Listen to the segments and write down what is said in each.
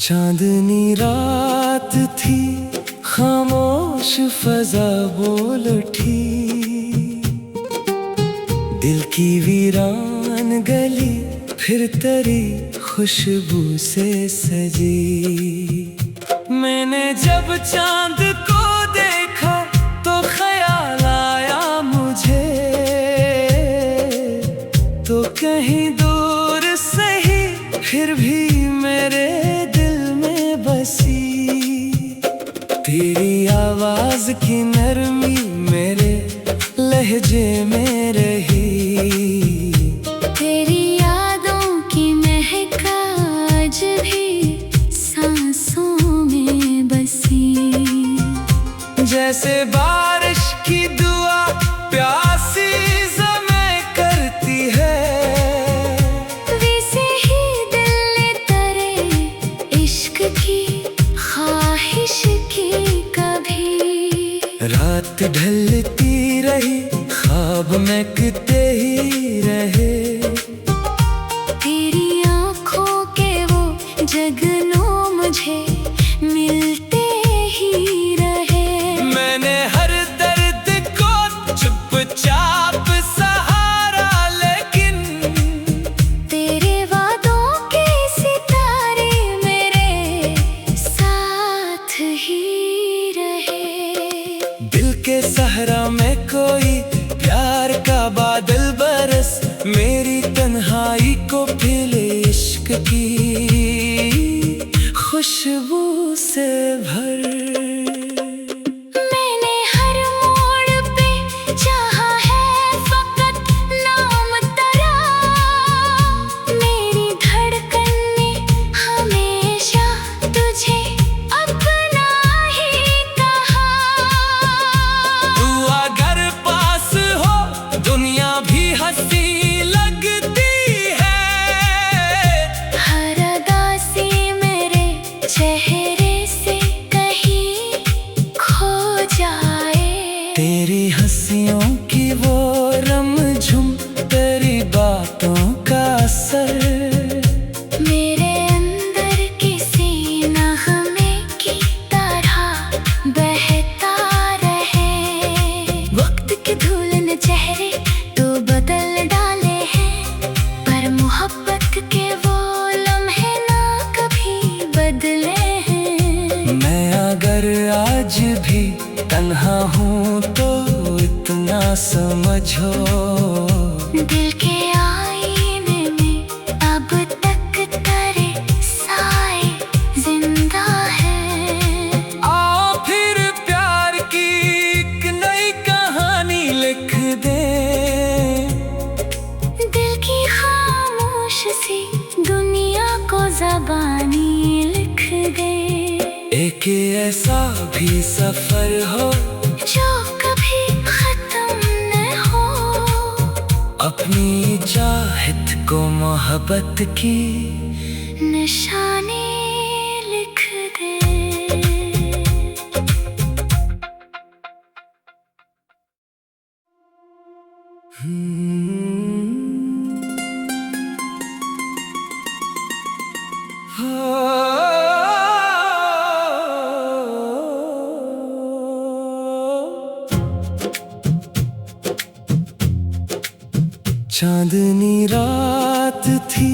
चांदनी रात थी, खामोश फजा बोल उठी। दिल की वीरान गली फिर तेरी खुशबू से सजी। मैंने जब चांद को देखा तो ख्याल आया मुझे, तो कहीं दूर से ही फिर भी मेरे दिल में बसी। तेरी आवाज की नरमी मेरे लहजे में रही। तेरी यादों की महक आज भी सांसों में बसी। जैसे बारिश की दुआ प्यासी ज़मीं करती है, वैसे ही दिल ने तेरे इश्क की ख्वाहिश की कभी। रात ढलती रही, ख्वाब महकते ही रहे। तेरी आँखों के वो जगनू मुझे मिलते ही रहे। मैंने हर दर्द को चुपचाप सहारा, लेकिन तेरे वादों के सितारे मेरे साथ ही रहे। दिल के सहरा में कोई प्यार का बादल बरस, मेरी तन्हाई को खिले इश्क की खुशबू से भर। मैंने हर मोड़ पे चाहा है फकत नाम तेरा। मेरी धड़कन ने हमेशा तुझे अपना ही कहा। तू अगर पास हो दुनिया भी हंसी लगती है। हर अदासी मेरे चेहरे से कहीं खो जाए। तेरी हंसियों की वो रमझुम, तेरी बातों का असर मेरे अंदर किसी नगमे की तरह बहता रहे। वक्त की धूल ने चेहरे तो बदल डाले हैं, पर मोहब्बत के वो लम्हे ना कभी बदले हैं। मैं अगर आज भी तन्हा हूँ तो इतना समझो, दिल के आईने में अब तक तेरे साए जिंदा है। आओ फिर प्यार की एक नई कहानी लिख दे। दिल की खामोश सी दुनिया को ज़बानी लिख दे। एक ऐसा भी सफर हो जो कभी खत्म न हो, अपनी चाहत को मोहब्बत की निशानी लिख दे। चांदनी रात थी,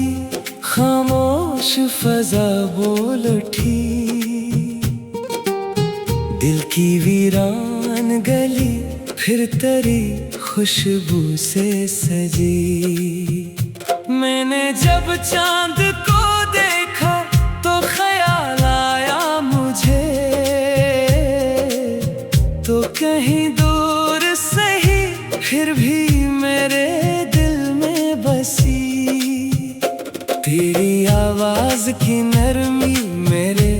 खामोश फजा बोल उठी। दिल की वीरान गली फिर तेरी खुशबू से सजी। मैंने जब चांद को देखा तो ख्याल आया मुझे, तो कहीं दूर से ही फिर भी मेरे दिल में बसी। तेरी आवाज की नरमी मेरे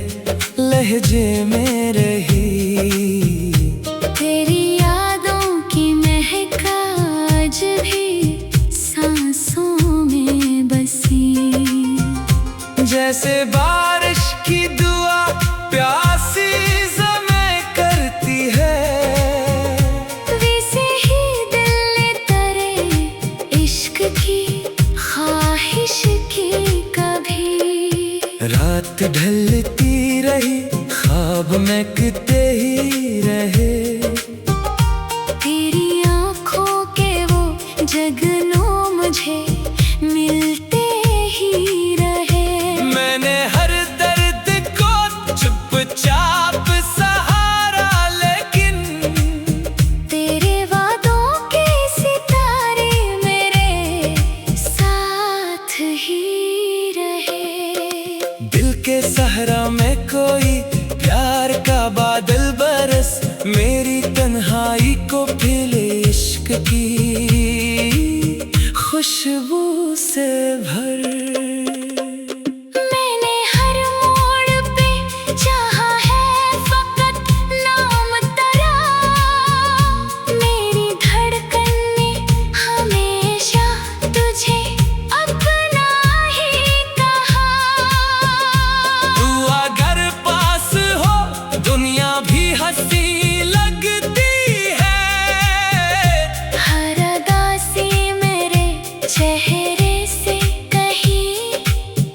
लहजे में रही। तेरी यादों की महक आज भी सांसों में बसी। जैसे बारिश की दुआ प्यासी ज़मीं करती है, वैसे ही दिल ने तेरे इश्क की ख्वाहिश की कभी। रात ढलती रही ख्वाब महकते ही रहे, तेरी आँखों के वो जगनू मुझे मिलते ही रहे। मैंने हर दर्द को चुपचाप सहारा, लेकिन तेरे वादों के सितारे मेरे साथ ही रहे। दिल के सहरा में कोई प्यार का बादल बरस, मेरी तन्हाई को खिले इश्क की खुशबू से भर। मैंने हर मोड़ पे चाहा है फकत नाम तेरा, मेरी धड़कन ने हमेशा तुझे अपना ही कहा। तू अगर पास हो दुनिया भी हंसी लगती है, हर उदासी मेरे चेहरे से कहीं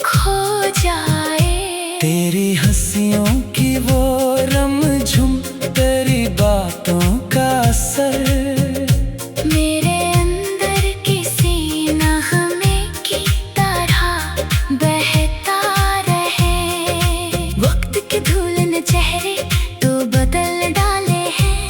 खो जाए। तेरी हंसियों की वो रमझुम, तेरी बातों का असर, मेरे अंदर किसी नगमे की तरह बहता रहे। वक्त के धूल ने चेहरे तो बदल डाले हैं,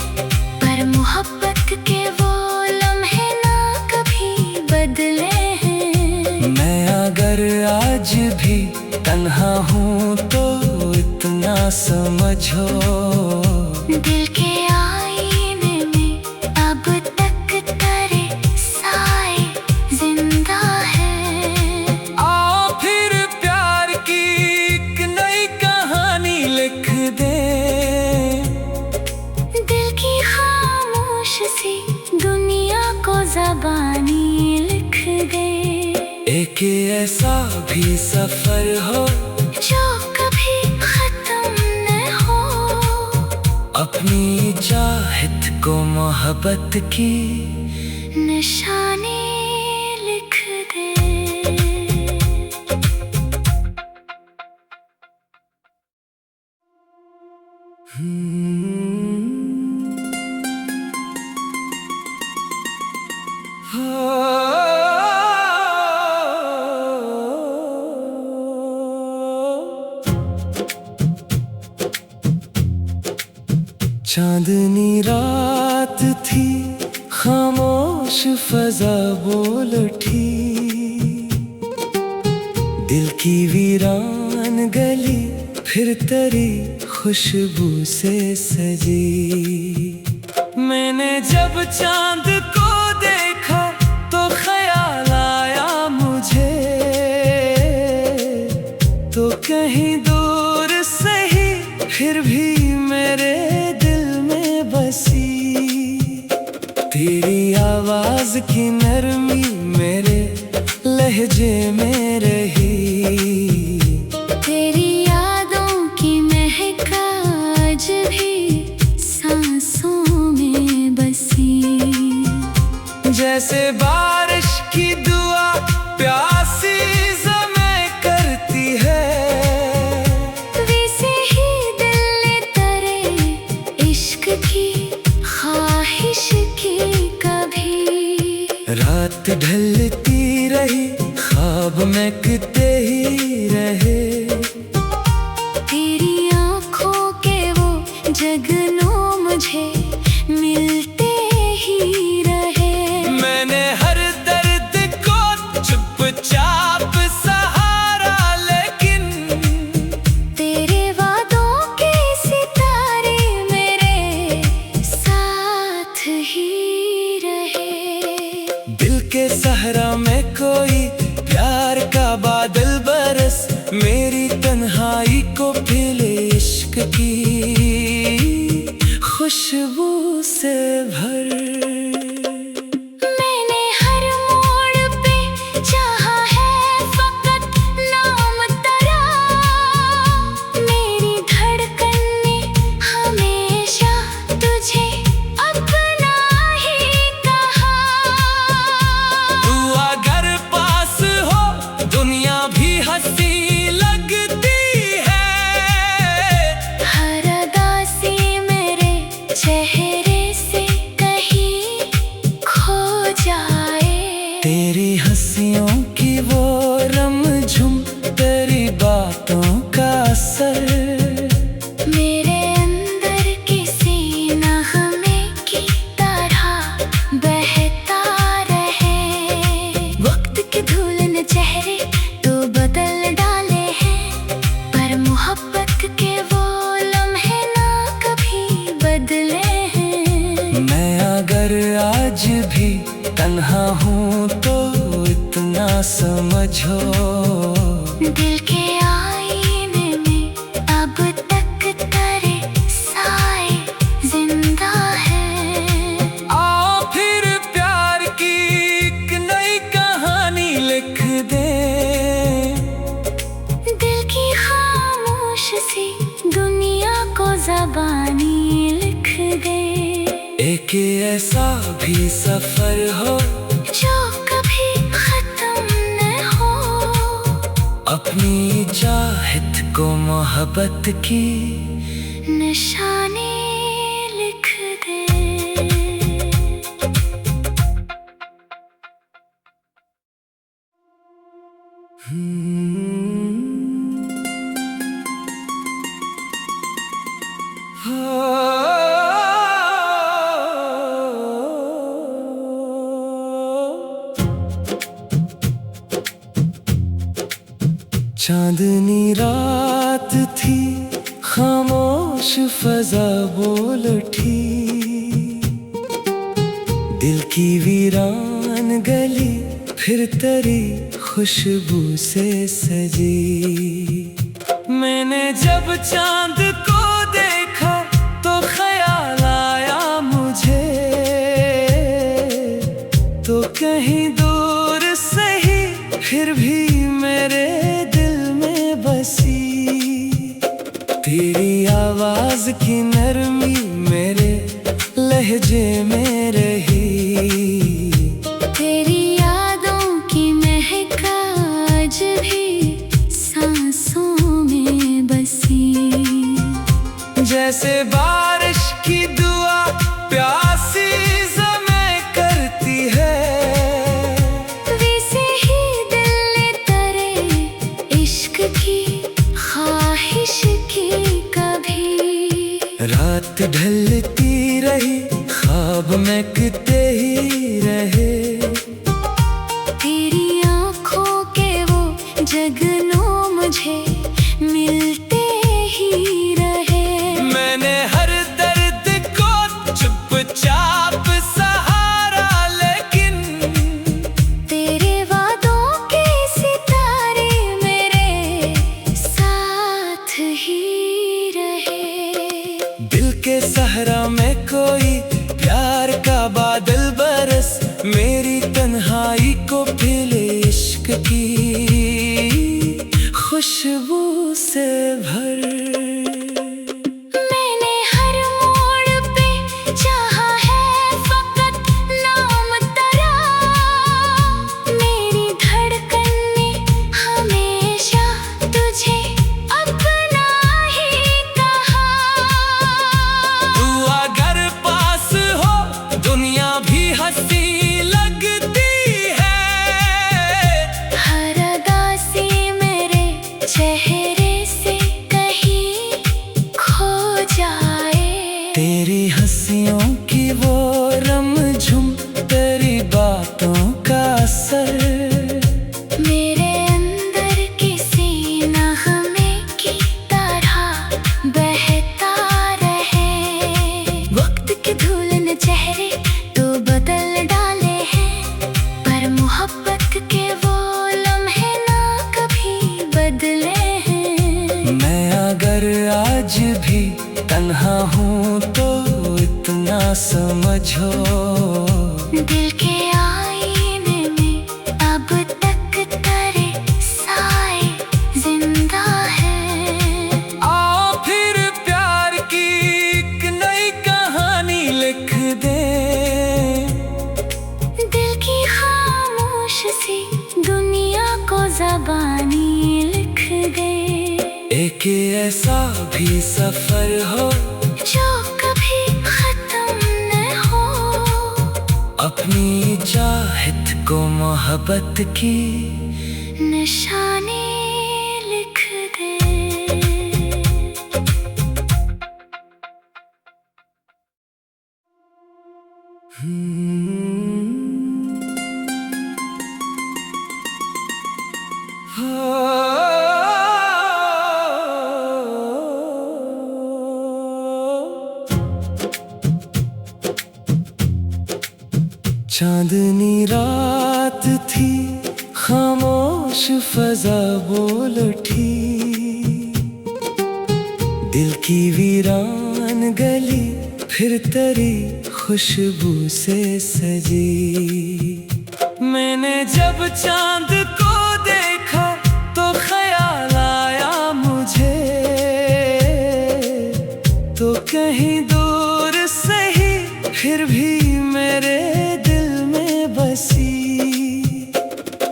पर मोहब्बत के वो लम्हे ना कभी बदले हैं। मैं अगर आज भी तन्हा हूँ तो इतना समझो, दिल के आईने में अब तक तेरे साए जिंदा हैं। आओ फिर प्यार की एक नई कहानी लिख दे, दिल की खामोश सी दुनिया को ज़बानी लिख दे। एक ऐसा भी सफर हो जो कभी खत्म न हो, अपनी चाहत को मोहब्बत की निशानी लिख दे। चांदनी रात थी, खामोश फजा बोल उठी, दिल की वीरान गली फिर तेरी खुशबू से सजी। मैंने जब चांद को देखा तो ख्याल आया मुझे, तो कहीं दूर से ही फिर भी मेरे दिल में बसी। तेरी आवाज की नरमी मेरे लहजे में रही, तेरी यादों की महक आज भी सांसों में बसी। जैसे बारिश की दुआ प्यासी ज़मीं करती है, वैसे ही दिल ने तेरे इश्क की ख्वाहिश की कभी। रात ढलती रही ख्वाब महकते ही रहे, तेरी आँखों के वो जगनू मुझे मिलते ही रहे। मैंने हर दर्द को चुपचाप सहारा, लेकिन तेरे वादों के सितारे मेरे साथ ही रहे। दिल के सहरा में कोई प्यार का बादल बरस, मेरी तन्हाई को खिले इश्क की खुशबू से भर। मैंने हर मोड़ पे चाहा है फकत नाम तेरा, दिल के आईने में अब तक तेरे साए जिंदा है। आओ फिर प्यार की एक नई कहानी लिख दे। दिल की खामोश सी दुनिया को ज़बानी लिख दे। एक ऐसा भी सफर हो जो कभी खत्म न हो, अपनी चाहत को मोहब्बत की निशानी लिख दे। चांदनी रात थी, खामोश फजा बोल उठी। दिल की वीरान गली फिर तेरी खुशबू से सजी। मैंने जब चांद को देखा तो ख्याल आया मुझे, तो कहीं दूर सही फिर भी मेरे दिल में बसी। तेरी आवाज की नरमी मेरे लहजे में रही। तेरी यादों की महक आज भी सांसों में बसी। जैसे बारिश की दुआ प्यासी ज़मीं करती है, वैसे ही दिल ने तेरे इश्क की ख्वाहिश की कभी। रात ढलती रही, ख्वाब महकते ही रहे। तेरी आँखों के वो जगनों मुझे मिलते ही रहे। मैंने हर दर्द को चुपचाप सहारा, लेकिन तेरे वादों के सितारे मेरे साथ ही रहे। दिल के सहरा में कोई प्यार का बादल बरस, मेरी तन्हाई को पीले इश्क की खुशबू से भर। मैंने हर मोड़ पे चाहा है फकत नाम तेरा। मेरी धड़कन ने हमेशा तुझे अपना ही कहा। तू अगर पास हो दुनिया भी हंसी लगती है। हर उदासी मेरे चेहरे से कहीं खो जाए। तेरी हंसियों की वो रमझुम, तेरी बातों का असर मेरे अंदर किसी नगमे की तरह बहता रहे। वक्त के धूल ने चेहरे तो बदल डाले हैं, पर मोहब्बत के वो लम्हे ना कभी बदले हैं। मैं अगर आज भी तन्हा हूँ तो इतना समझो, दिल के आईने में अब तक तेरे साए जिंदा है। आओ फिर प्यार की एक नई कहानी लिख दे। दिल की खामोश सी दुनिया को ज़बानी लिख दे। एक ऐसा भी सफर हो जो कभी खत्म न हो, अपनी चाहत को मोहब्बत की निशानी लिख दे। चांदनी रात थी, खामोश खामोश फजा बोल उठी, दिल की वीरान गली फिर तेरी खुशबू से सजी। मैंने जब चांद को देखा तो ख्याल आया मुझे, तो कहीं दूर से ही फिर भी मेरे दिल में बसी।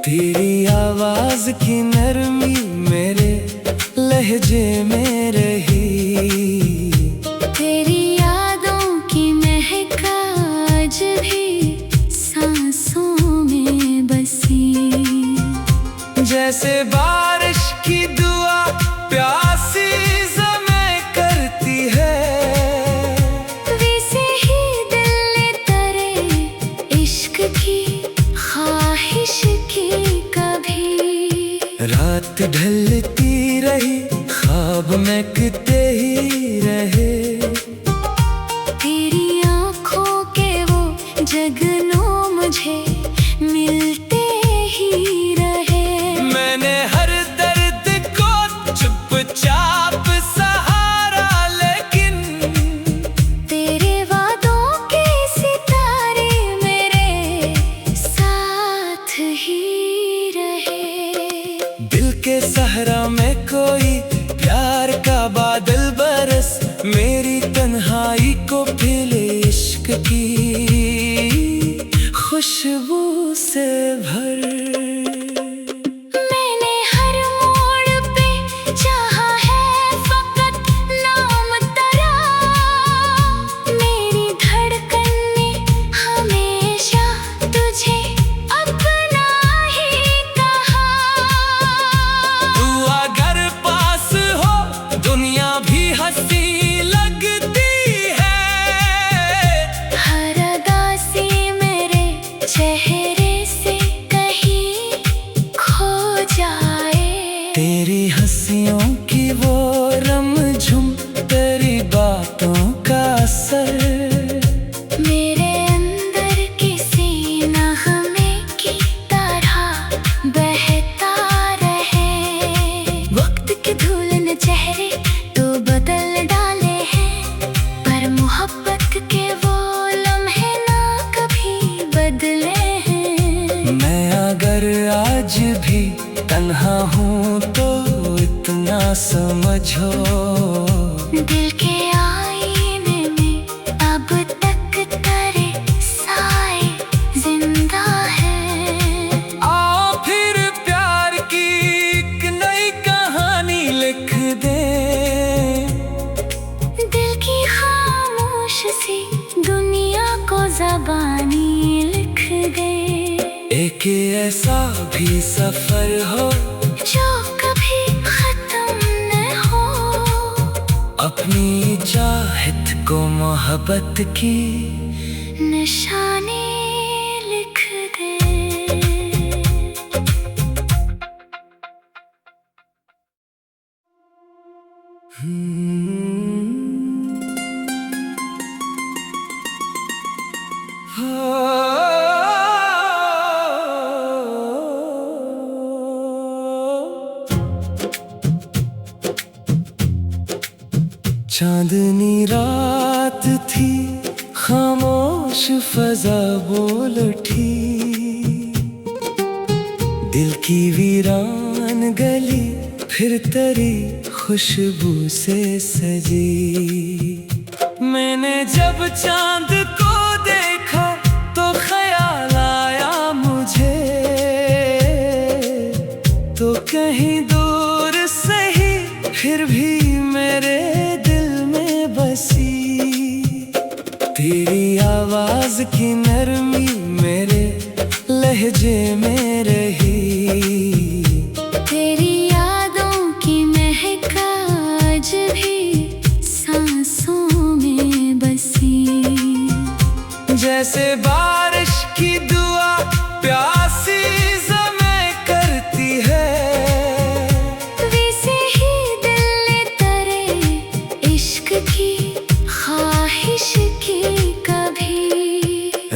तेरी आवाज की नरमी मेरे लहजे में रही, तेरी यादों की महक आज भी सांसों में बसी। जैसे बारिश की दुआ प्यासी ज़मीं करती है, वैसे ही दिल ने तेरे इश्क की ख्वाहिश की कभी। रात ढलती रही ख्वाब महकते ही रहे, तेरी आँखों के वो जगनों मुझे मिलते ही रहे। मैंने हर दर्द को चुपचाप सहारा, लेकिन तेरे वादों के सितारे मेरे साथ ही रहे। दिल के सहरा में कोई प्यार का बादल बरस, मेरी तन्हाई को खिले इश्क की खुशबू से भर। मैंने हर मोड़ पे चाहा है फकत नाम तेरा, मेरी धड़कन ने हमेशा तुझे अपना ही कहा। तू अगर पास हो दुनिया भी हंसी लगती है, हर उदासी मेरे चेहरे से कहीं खो जाए। तेरी हंसियों की वो रमझुम, तेरी बातों का असर मेरे अंदर किसी नगमे की तरह बहता रहे। वक्त की धूल ने चेहरे तो बदल डाले हैं, पर मोहब्बत के वो लम्हे ना कभी बदले हैं। मैं अगर आज भी तन्हा हूँ तो इतना समझो, दिल के आईने में अब तक तेरे साए जिंदा है। आओ फिर प्यार की एक नई कहानी लिख दे, दिल की खामोश सी दुनिया को ज़बानी लिख दे। एक ऐसा भी सफर हो जो कभी खत्म न हो, अपनी चाहत को मोहब्बत की निशानी लिख दे। चांदनी रात थी खामोश फजा बोल उठी, दिल की वीरान गली फिर तेरी खुशबू से सजी। मैंने जब चांद को देखा तो ख्याल आया मुझे, तो कहीं दूर से ही फिर भी मेरे दिल में बसी। तेरी आवाज की नरमी मेरे लहजे में रही, तेरी यादों की महक आज भी सांसों में बसी। जैसे बारिश की दुआ प्यासी ज़मीं करती है, वैसे ही दिल ने तेरे इश्क की ख्वाहिश की कभी।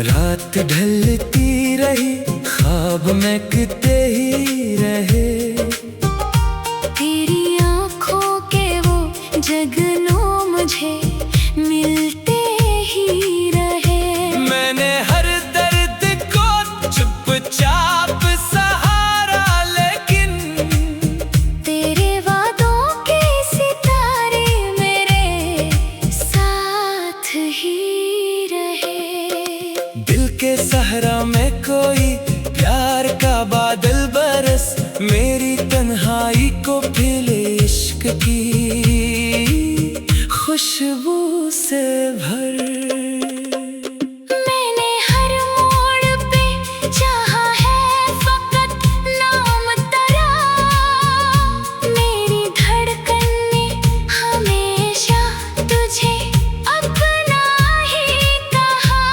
रात ढलती रही ख्वाब महकते ही रहे, मुझे मिलते ही रहे। मैंने हर दर्द को चुपचाप सहारा, लेकिन तेरे वादों के सितारे मेरे साथ ही रहे। दिल के सहरा में कोई प्यार का बादल बरस, मेरी तन्हाई को खिले इश्क की खुशबू से भर। मैंने हर मोड़ पे चाहा है फकत नाम तेरा, मेरी धड़कन ने हमेशा तुझे अपना ही कहा।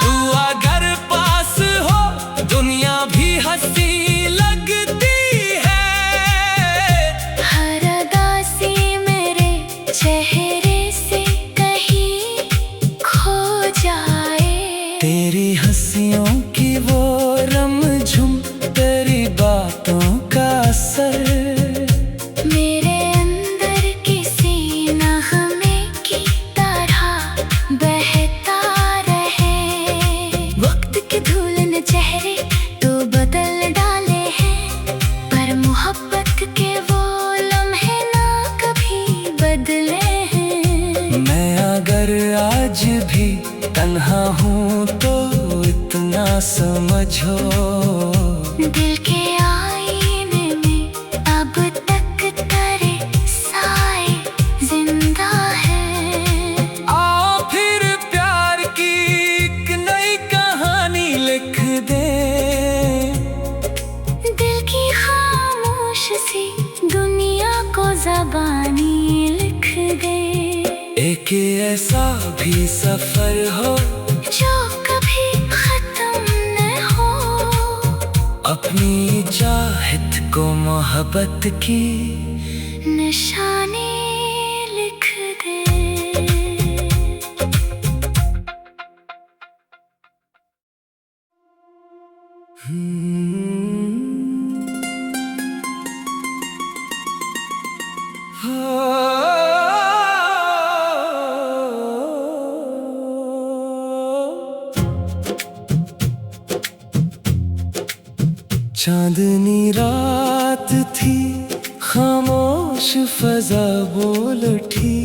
तू अगर पास हो दुनिया भी हंसी लगती है, हर अदासी मेरे चेहरे से कहीं खो जाए। तेरी हंसियों की वो रमझुम, तेरी बातों का असर मेरे अंदर किसी नगमे की तरह बहता रहे। वक्त के धूल ने चेहरे तो बदल डाले हैं, पर मोहब्बत के वो लम्हे ना कभी बदले हैं। मैं अगर आज भी तन्हा हूँ तो इतना समझो, दिल के आईने में अब तक तेरे साए जिंदा है। आओ फिर प्यार की एक नई कहानी लिख दे। दिल की खामोश सी दुनिया को ज़बानी लिख दे। एक ऐसा भी सफर हो जो कभी खत्म न हो, अपनी चाहत को मोहब्बत की निशानी लिख दे। चांदनी रात थी, खामोश फजा बोल उठी,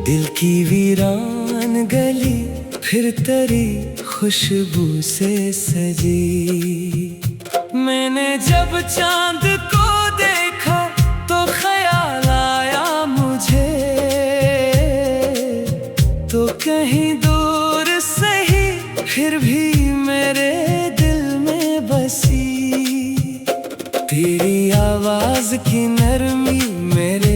दिल की वीरान गली फिर तेरी खुशबू से सजी। मैंने जब चांद को देखा तो ख्याल आया मुझे, तो कहीं दूर से ही फिर भी मेरे बसी। तेरी आवाज की नरमी मेरे